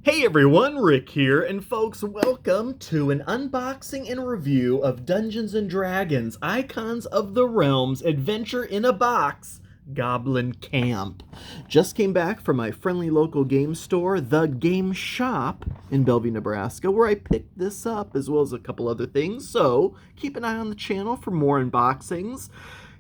Hey everyone, Rick here, and folks, welcome to an unboxing and review of Dungeons & Dragons Icons of the Realms Adventure in a Box Goblin Camp. Just came back from my friendly local game store, The Game Shop in Bellevue, Nebraska, where I picked this up as well as a couple other things, so keep an eye on the channel for more unboxings.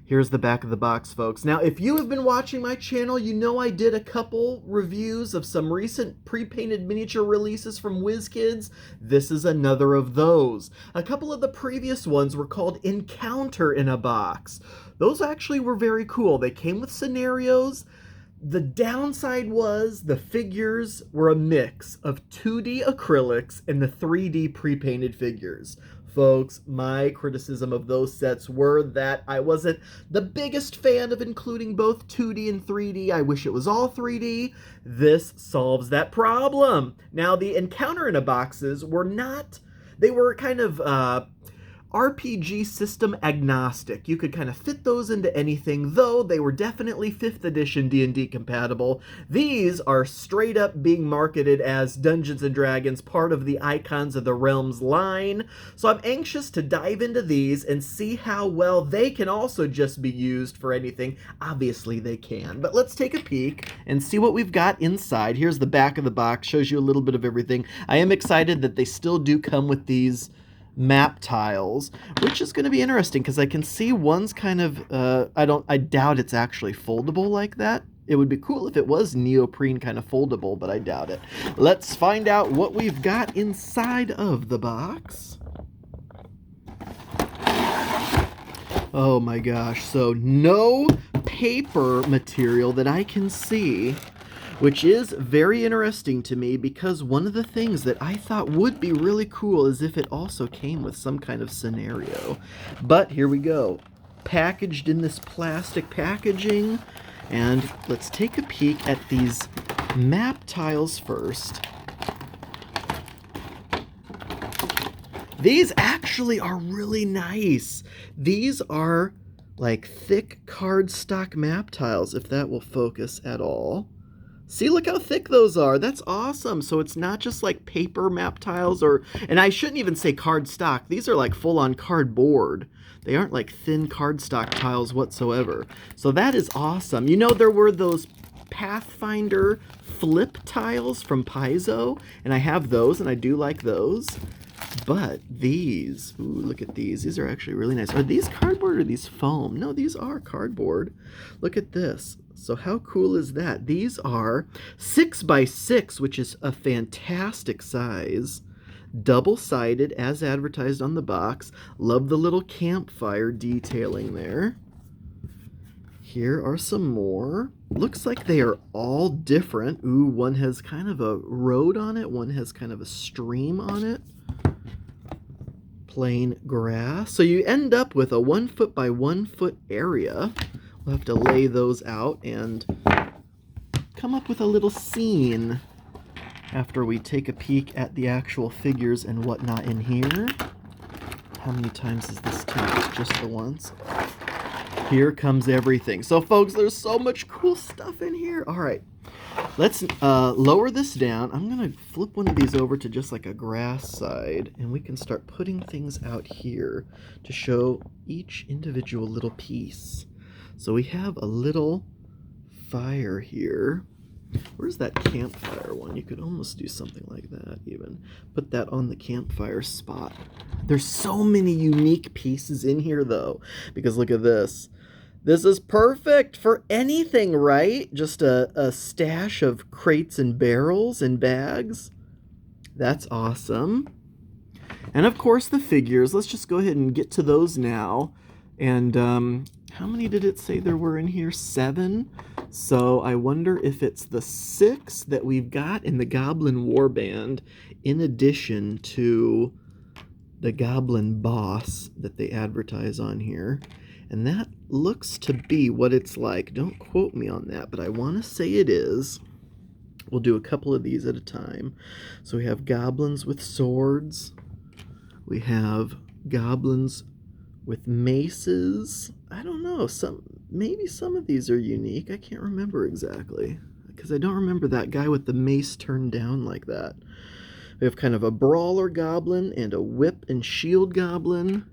Here's the back of the box, folks. Now, if you have been watching my channel, you know I did a couple reviews of some recent pre-painted miniature releases from WizKids. This is another of those. A couple of the previous ones were called Encounter in a Box. Those actually were very cool. They came with scenarios. The downside was the figures were a mix of 2D acrylics and the 3D pre-painted figures. Folks, my criticism of those sets were that I wasn't the biggest fan of including both 2D and 3D. I wish it was all 3D. This solves that problem. Now, the Encounter in a Boxes were not, they were kind of RPG system agnostic. You could kind of fit those into anything, though they were definitely 5th edition D&D compatible. These are straight up being marketed as Dungeons & Dragons, part of the Icons of the Realms line. So I'm anxious to dive into these and see how well they can also just be used for anything. Obviously they can, but let's take a peek and see what we've got inside. Here's the back of the box, shows you a little bit of everything. I am excited that they still do come with these map tiles, which is going to be interesting because I can see one's kind of I doubt it's actually foldable like that. It would be cool if it was neoprene kind of foldable, but I doubt it. Let's find out what we've got inside of the box. Oh my gosh, so no paper material that I can see, which is very interesting to me because one of the things that I thought would be really cool is if it also came with some kind of scenario. But here we go, packaged in this plastic packaging, and let's take a peek at these map tiles first. These actually are really nice. These are like thick cardstock map tiles, if that will focus at all. See, look how thick those are. That's awesome. So it's not just like paper map tiles and I shouldn't even say cardstock. These are like full-on cardboard. They aren't like thin cardstock tiles whatsoever. So that is awesome. You know, there were those Pathfinder flip tiles from Paizo, and I have those, and I do like those. But these, ooh, look at these. These are actually really nice. Are these cardboard or are these foam? No, these are cardboard. Look at this. So how cool is that? These are 6 by 6, which is a fantastic size. Double-sided, as advertised on the box. Love the little campfire detailing there. Here are some more. Looks like they are all different. Ooh, one has kind of a road on it. One has kind of a stream on it. Plain grass. So you end up with a 1 foot by 1 foot area. We'll have to lay those out and come up with a little scene after we take a peek at the actual figures and whatnot in here. How many times is this taped? Just the once. Here comes everything. So folks, there's so much cool stuff in here. All right, let's lower this down. I'm gonna flip one of these over to just like a grass side, and we can start putting things out here to show each individual little piece. So we have a little fire here. Where's that campfire one? You could almost do something like that even. Put that on the campfire spot. There's so many unique pieces in here though, because look at this. This is perfect for anything, right? Just a stash of crates and barrels and bags. That's awesome. And of course the figures. Let's just go ahead and get to those now. And how many did it say there were in here? 7. So I wonder if it's the 6 that we've got in the Goblin Warband, in addition to the Goblin Boss that they advertise on here. And that looks to be what it's like. Don't quote me on that, but I want to say it is. We'll do a couple of these at a time. So we have goblins with swords. We have goblins with maces. I don't know. Maybe some of these are unique. I can't remember exactly. I because I don't remember that guy with the mace turned down like that. We have kind of a brawler goblin and a whip and shield goblin.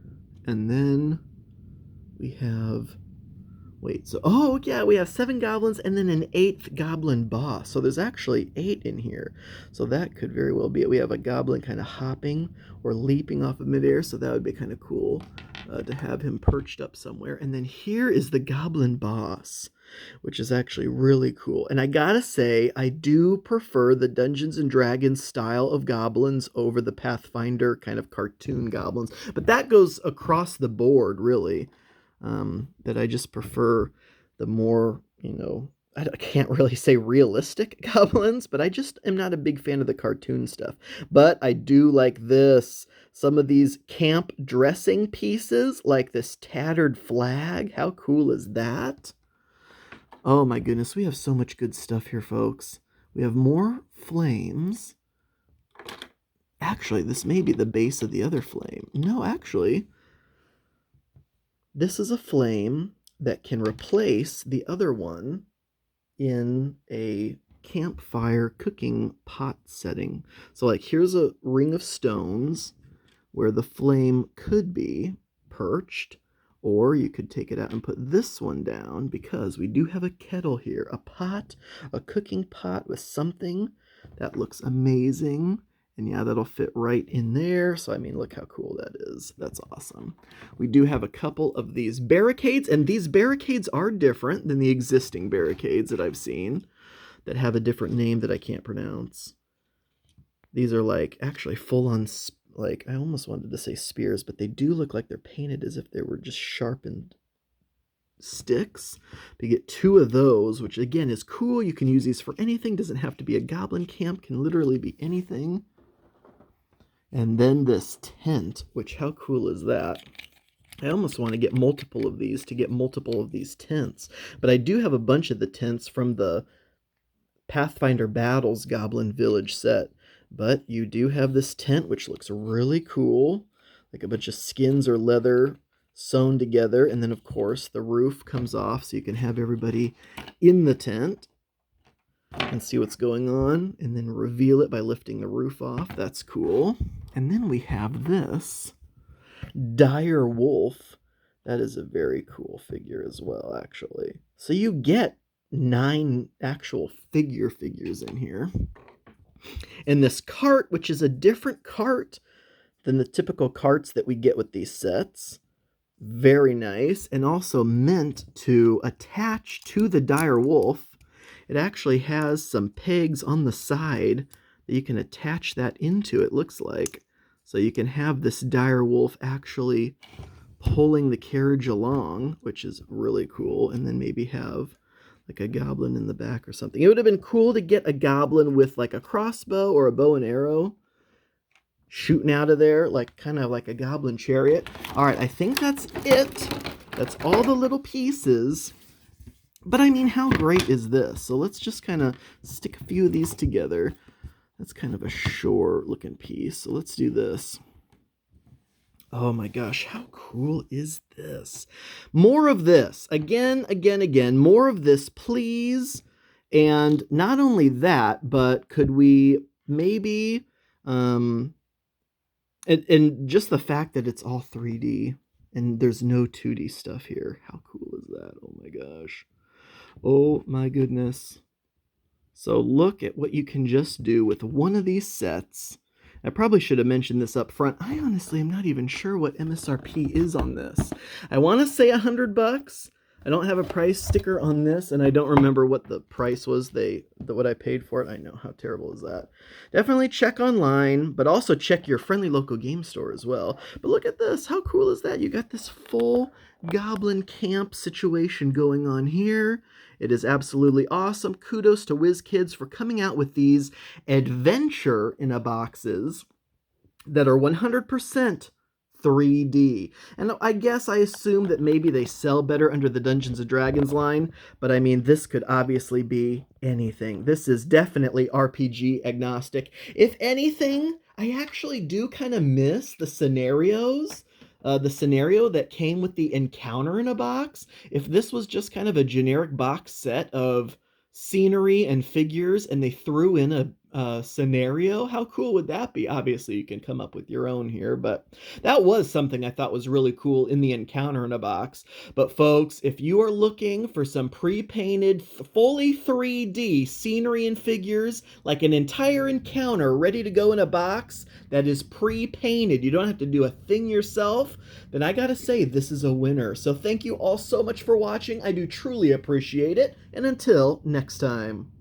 And then we have... Wait, so... Oh, yeah, we have 7 goblins and then an 8th goblin boss. So there's actually 8 in here. So that could very well be it. We have a goblin kind of hopping or leaping off of midair. So that would be kind of cool to have him perched up somewhere. And then here is the goblin boss, which is actually really cool. And I gotta say, I do prefer the Dungeons and Dragons style of goblins over the Pathfinder kind of cartoon goblins. But that goes across the board, really. That I just prefer the more, I can't really say realistic goblins, but I just am not a big fan of the cartoon stuff. But I do like this. Some of these camp dressing pieces, like this tattered flag. How cool is that? Oh my goodness, we have so much good stuff here, folks. We have more flames. Actually, this may be the base of the other flame. No, actually, this is a flame that can replace the other one in a campfire cooking pot setting. So like here's a ring of stones where the flame could be perched, or you could take it out and put this one down because we do have a kettle here, a pot, a cooking pot with something that looks amazing. And yeah, that'll fit right in there. So, I mean, look how cool that is. That's awesome. We do have a couple of these barricades, and these barricades are different than the existing barricades that I've seen that have a different name that I can't pronounce. These are like actually full-on, like, I almost wanted to say spears, but they do look like they're painted as if they were just sharpened sticks. You get 2 of those, which again is cool. You can use these for anything. Doesn't have to be a goblin camp. Can literally be anything. And then this tent, which how cool is that? I almost want to get multiple of these to get multiple of these tents. But I do have a bunch of the tents from the Pathfinder Battles Goblin Village set. But you do have this tent, which looks really cool. Like a bunch of skins or leather sewn together. And then, of course, the roof comes off so you can have everybody in the tent and see what's going on, and then reveal it by lifting the roof off. That's cool. And then we have this dire wolf. That is a very cool figure as well, actually. So you get 9 actual figures in here. And this cart, which is a different cart than the typical carts that we get with these sets. Very nice, and also meant to attach to the dire wolf. It actually has some pegs on the side that you can attach that into, it looks like. So you can have this dire wolf actually pulling the carriage along, which is really cool. And then maybe have like a goblin in the back or something. It would have been cool to get a goblin with like a crossbow or a bow and arrow shooting out of there, like kind of like a goblin chariot. All right, I think that's it. That's all the little pieces. But I mean, how great is this? So let's just kind of stick a few of these together. That's kind of a short looking piece. So let's do this. Oh my gosh, how cool is this? More of this. Again, more of this, please. And not only that, but could we maybe, and just the fact that it's all 3D and there's no 2D stuff here. How cool is that? Oh my gosh. Oh my goodness. So look at what you can just do with one of these sets. I probably should have mentioned this up front. I honestly am not even sure what MSRP is on this. I want to say $100. I don't have a price sticker on this, and I don't remember what the price was what I paid for it. I know, how terrible is that? Definitely check online, but also check your friendly local game store as well. But look at this. How cool is that? You got this full goblin camp situation going on here. It is absolutely awesome. Kudos to WizKids for coming out with these adventure in a boxes that are 100% 3D. And I guess I assume that maybe they sell better under the Dungeons & Dragons line, but I mean, this could obviously be anything. This is definitely RPG agnostic. If anything, I actually do kind of miss the scenarios. The scenario that came with the encounter in a box. If this was just kind of a generic box set of scenery and figures, and they threw in a scenario. How cool would that be? Obviously, you can come up with your own here, but that was something I thought was really cool in the encounter in a box. But folks, if you are looking for some pre-painted, fully 3D scenery and figures, like an entire encounter ready to go in a box that is pre-painted, you don't have to do a thing yourself, then I gotta say this is a winner. So thank you all so much for watching. I do truly appreciate it, and until next time.